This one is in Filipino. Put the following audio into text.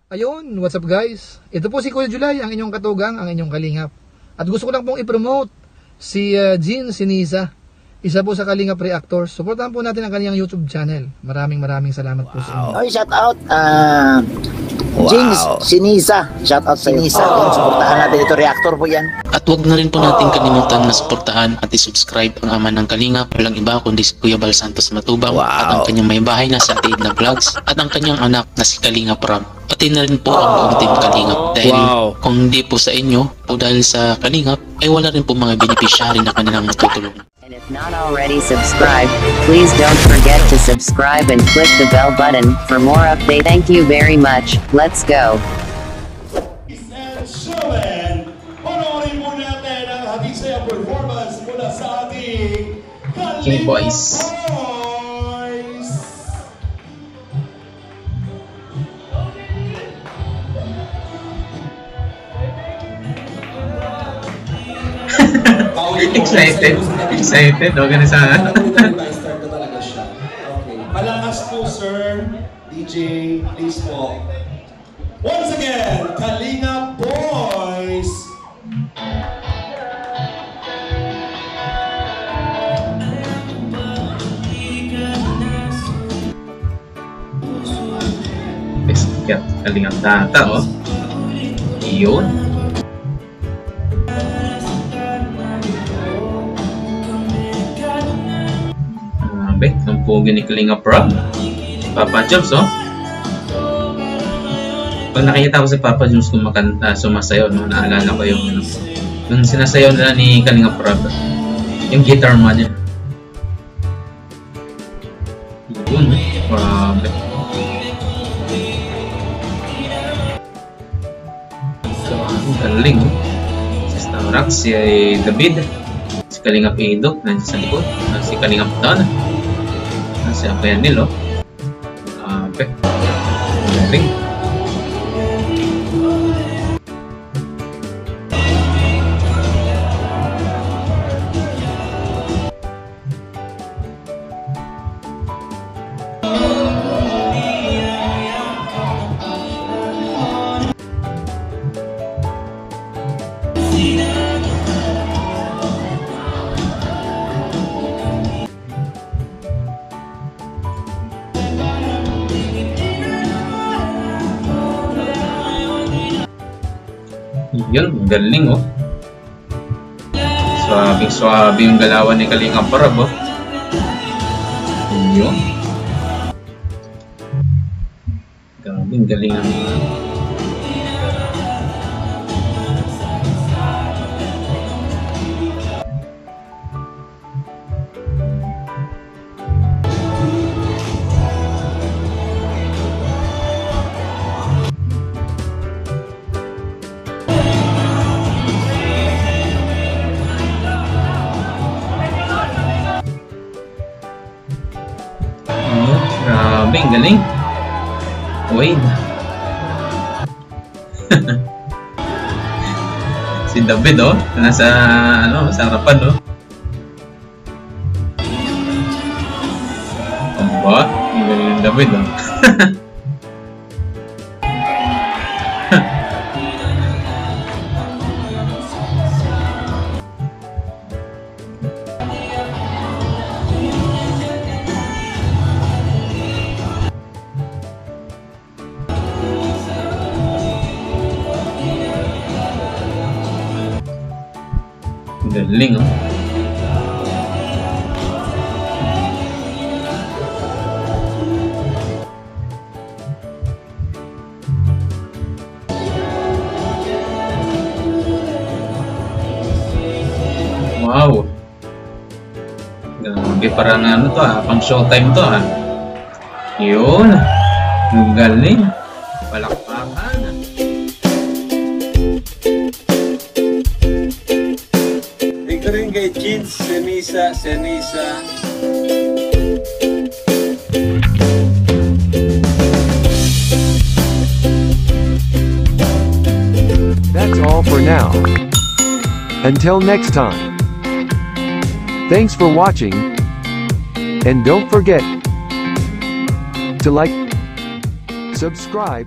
Ayun, what's up guys? Ito po si Kuya July, ang inyong katugang, ang inyong kalingap. At gusto ko lang pong i-promote si Jean Sinisa, isa po sa Kalingap Reactors. Supportahan po natin ang kanyang YouTube channel. Maraming salamat po sa inyo. Oy, shout out James Sinisa. Shout out Sinisa. Supportahan natin ito, reactor po yan. At huwag na rin po natin kalimutan na suportahan at i-subscribe ang ama ng Kalingap, walang iba kundi si Kuya Bal Santos Matubang at ang kanyang may bahay na sa Aid na Vlogs at ang kanyang anak na si Kalingap Rob. Pati na rin po ang buong team Kalingap dahil kung hindi po sa inyo o dahil sa Kalingap ay wala rin po mga beneficiary na kanilang matutulungan. And if not already subscribed, please don't forget to subscribe and click the bell button for more updates. Thank you very much. Let's go. Ladies and gentlemen, panoorin po natin ang hagisayang performance mula sa ating King Boys. Excited, huwag na sana. Start na talaga siya. Okay. Malakas po, sir. DJ, please po. Once again, Kalingap Boys! Sikat, Kalingap Data, oh. Iyon. Ang pogi ni Kalingap Rob. Papa Jobs, oh. Pag nakikita ko si Papa Jobs kumakanta, sumasayaw, no, naalala ko yung sinasayaw nila ni Kalingap Rob, yung guitar man niya. Yun, grabe. So, ang galing, oh. Si Staurax, si David, si Kalingap Edo, nandiyan sa likod, si Kalingap Don, si Apenil, oh. Galing. Yun, galing, oh. Swabe yung galawan ni Kalingap Rob, oh. Yun. Grabe, galing ang grabe, ang galing. Wait. Si David, oh, nasa sa harapan, oh. Aba, ang galing ng David, oh. Galing, oh. Wow. Grabe, parang ano to, pang showtime to, ha. Yun. Galing. Palakpakan. Ito rin kay Kids, Senisa. That's all for now. Until next time. Thanks for watching. And don't forget to like, subscribe,